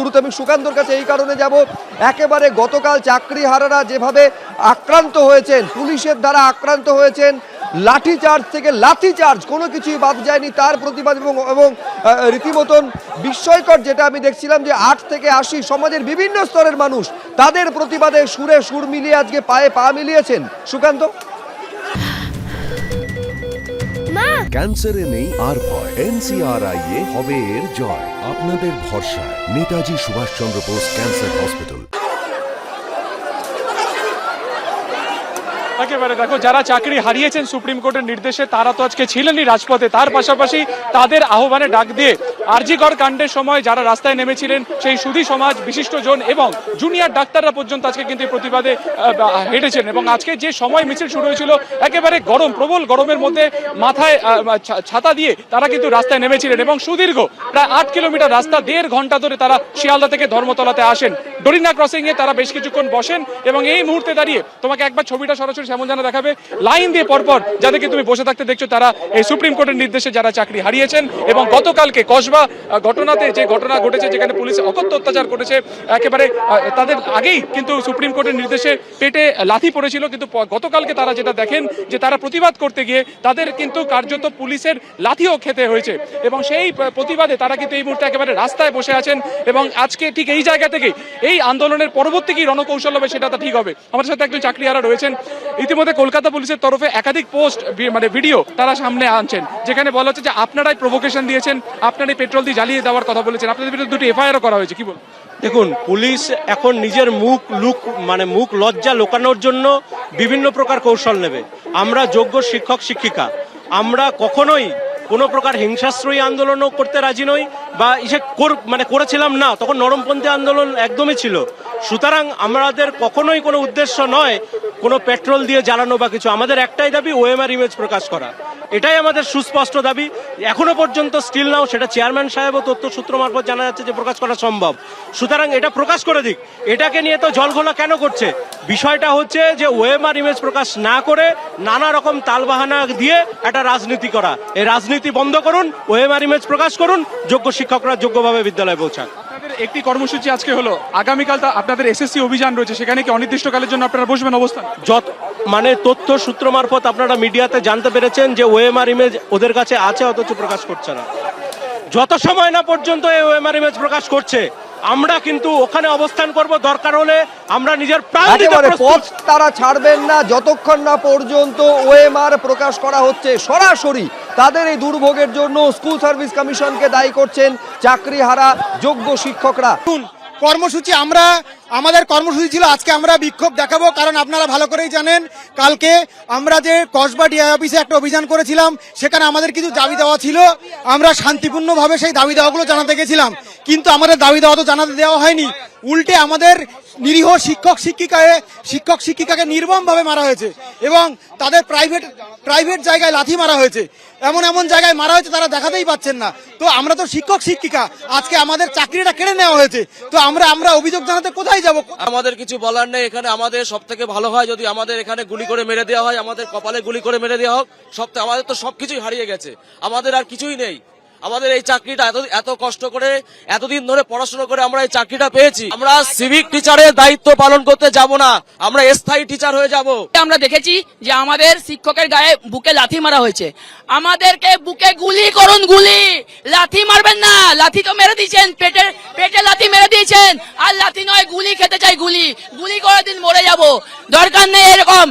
শুরুতে আমি সুকান্তর কাছে এই কারণে যাব, একেবারে গতকাল চাকরিহারারা যেভাবে আক্রান্ত হয়েছেন, পুলিশের দ্বারা আক্রান্ত হয়েছেন, লাঠিচার্জ থেকে লাঠিচার্জ কোনো কিছুই বাদ যায়নি, তার প্রতিবাদ এবং রীতিমতন বিস্ময়কর যেটা আমি দেখছিলাম যে 8 থেকে 80 সমাজের বিভিন্ন স্তরের মানুষ তাদের প্রতিবাদে সুরে সুর মিলিয়ে আজকে পায়ে পা মিলিয়েছেন। সুকান্ত, ক্যান্সারে নেই আর ভয়, NCRI এ হবে এর জয়। আপনাদের ভরসা নেতাজি সুভাষচন্দ্র বোস ক্যান্সার হসপিটাল। একেবারে দেখো, যারা চাকরি হারিয়েছেন সুপ্রিম কোর্টের নির্দেশে তারা তো আজকে ছিলেনই রাজপথে, তার পাশাপাশি তাদের আহ্বানে ডাক দিয়ে আরজিকর কাণ্ডের সময় যারা রাস্তায় নেমেছিলেন সেই সুধী সমাজ, বিশিষ্টজন এবং জুনিয়র ডাক্তাররা পর্যন্ত আজকে কিন্তু প্রতিবাদে হেঁটেছেন। এবং আজকে যে সময় মিছিল শুরু হয়েছিল একেবারে গরম, প্রবল গরমের মধ্যে মাথায় ছাতা দিয়ে তারা কিন্তু রাস্তায় নেমেছিলেন এবং সুদীর্ঘ প্রায় 8 কিলোমিটার রাস্তা 1.5 ঘন্টা ধরে তারা শিয়ালদা থেকে ধর্মতলাতে আসেন। ডরিনা ক্রসিং এ তারা বেশ কিছুক্ষণ বসেন এবং এই মুহূর্তে দাঁড়িয়ে তোমাকে একবার ছবিটা সরাসরি সেমন জানা দেখাবে, লাইন দিয়ে পরপর যাদেরকে তুমি বসে থাকতে দেখছো তারা এই সুপ্রিম কোর্টের নির্দেশে যারা চাকরি হারিয়েছেন। এবং গতকালকে কসবা ঘটনাতে যে ঘটনা ঘটেছে, যেখানে পুলিশ অকথ্য অত্যাচার করেছে, একেবারে তাদের আগেই কিন্তু সুপ্রিম কোর্টের নির্দেশে পেটে লাথি পড়েছিল, কিন্তু গতকালকে তারা যেটা দেখেন যে তারা প্রতিবাদ করতে গিয়ে তাদের কিন্তু কার্যত পুলিশের লাথিও খেতে হয়েছে। এবং সেই প্রতিবাদে তারা কিন্তু এই মুহূর্তে একেবারে রাস্তায় বসে আছেন। এবং আজকে ঠিক এই জায়গা থেকে এই আন্দোলনের পরবর্তী কি রণকৌশল হবে সেটা তো ঠিক হবে। আমাদের সাথে একজন চাকরিহারা রয়েছেন। ইতিমধ্যে কলকাতা পুলিশের তরফে একাধিক পোস্ট মানে ভিডিও তারা সামনে আনছেন, যেখানে বলা হচ্ছে যে আপনারাই প্রভোকেশন দিয়েছেন, আপনারাই পেট্রোল দিয়ে জ্বালিয়ে দেওয়ার কথা বলেছেন, আপনাদের বিরুদ্ধে 2টি এফআইআরও করা হয়েছে। কি বল? দেখুন, পুলিশ এখন নিজের মুখ লজ্জা লুকানোর জন্য বিভিন্ন প্রকার কৌশল নেবে। আমরা যোগ্য শিক্ষক শিক্ষিকা, আমরা কখনোই কোনো প্রকার হিংসাশ্রয়ী আন্দোলনও করতে রাজি নই, বা করেছিলাম না, তখন নরমপন্থী আন্দোলন একদমই ছিল। সুতরাং আমাদের কখনোই কোনো উদ্দেশ্য নয় কোনো পেট্রোল দিয়ে জ্বালানো বা কিছু। আমাদের একটাই দাবি, ওএমআর ইমেজ প্রকাশ করা, এটাই আমাদের সুস্পষ্ট দাবি। এখনো পর্যন্ত স্টিল নাও সেটা চেয়ারম্যান সাহেব ও তথ্য সূত্র মারফত জানা যাচ্ছে যে প্রকাশ করা সম্ভব। সুতরাং এটা প্রকাশ করে দিক। এটাকে নিয়ে তো জলঘোলা কেন করছে? বিষয়টা হচ্ছে যে ওএমআর ইমেজ প্রকাশ না করে নানা রকম তালবাহানা দিয়ে একটা রাজনীতি করা। এই রাজনীতি বন্ধ করুন, ওএমআর ইমেজ প্রকাশ করুন, যোগ্য শিক্ষকরা যোগ্যভাবে বিদ্যালয়ে পৌঁছান। আপনাদের একটি কর্মসূচি আজকে হলো, আগামীকাল আপনাদের এসএসসি অভিযান রয়েছে, সেখানে কি অনির্দিষ্টকালের জন্য আপনারা বসবেন অবস্থান? তথ্য সূত্র মারফত আপনারা মিডিয়াতে জানতে পেরেছেন যে ওএমআর ইমেজ ওদের কাছে আছে, অথচ প্রকাশ করছে না। যত সময় না পর্যন্ত এই ওএমআর ইমেজ প্রকাশ করছে আমরা কিন্তু ওখানে অবস্থান করব। দরকার হলে আমরা নিজের প্রাণ দিতে প্রস্তুত। তারা ছাড়বেন না যতক্ষণ না পর্যন্ত ওএমআর প্রকাশ করা হচ্ছে। সরাসরি তাদের এই দুর্ভোগের জন্য স্কুল সার্ভিস কমিশনকে দায়ী করছেন চাকরিহারা যোগ্য শিক্ষকরা। কর্মসূচি আমাদের কর্মসূচি ছিল আজকে আমরা বিক্ষোভ দেখাবো, কারণ আপনারা ভালো করেই জানেন কালকে আমরা যে কসবা ডিআই অফিসে একটা অভিযান করেছিলাম, সেখানে আমাদের কিছু দাবি দেওয়া ছিল। আমরা শান্তিপূর্ণভাবে সেই দাবি দেওয়াগুলো জানাতে গেছিলাম, কিন্তু আমাদের দাবি দেওয়া তো জানাতে দেওয়া হয়নি। উল্টে আমাদের নিরীহ শিক্ষক শিক্ষিকাকে নির্মমভাবে মারা হয়েছে এবং তাদের প্রাইভেট জায়গায় লাথি মারা হয়েছে। এমন জায়গায় মারা হয়েছে তারা দেখাতেই পাচ্ছেন না। তো আমরা তো শিক্ষক শিক্ষিকা, আজকে আমাদের চাকরিটা কেড়ে নেওয়া হয়েছে। তো আমরা অভিযোগ জানাতে কোথায় যাব? আমাদের কিছু বলার নেই। এখানে আমাদের সব থেকে ভালো হয় যদি আমাদের এখানে গুলি করে মেরে দেওয়া হয়, আমাদের কপালে গুলি করে মেরে দেওয়া হোক। আমাদের তো সবকিছুই হারিয়ে গেছে, আমাদের আর কিছুই নেই। আমাদের এই চাকরিটা এত কষ্ট করে এতদিন ধরে পড়াশোনা করে আমরা এই চাকরিটা পেয়েছি। আমরা সিভিক টিচারের দায়িত্ব পালন করতে যাব না, আমরা স্থায়ী টিচার হয়ে যাব। আমরা দেখেছি যে আমাদের শিক্ষকের গায়ে বুকে লাথি মারা হয়েছে। আমাদেরকে বুকে গুলি করুন, গুলি, লাথি মারবেন না। লাথি তো মেরে দিয়েছেন, পেটে লাথি মেরে দিয়েছেন। আর লাথি নয়, গুলি খেতে চাই, গুলি করে দিন, মরে যাব। দরকার নেই এরকম।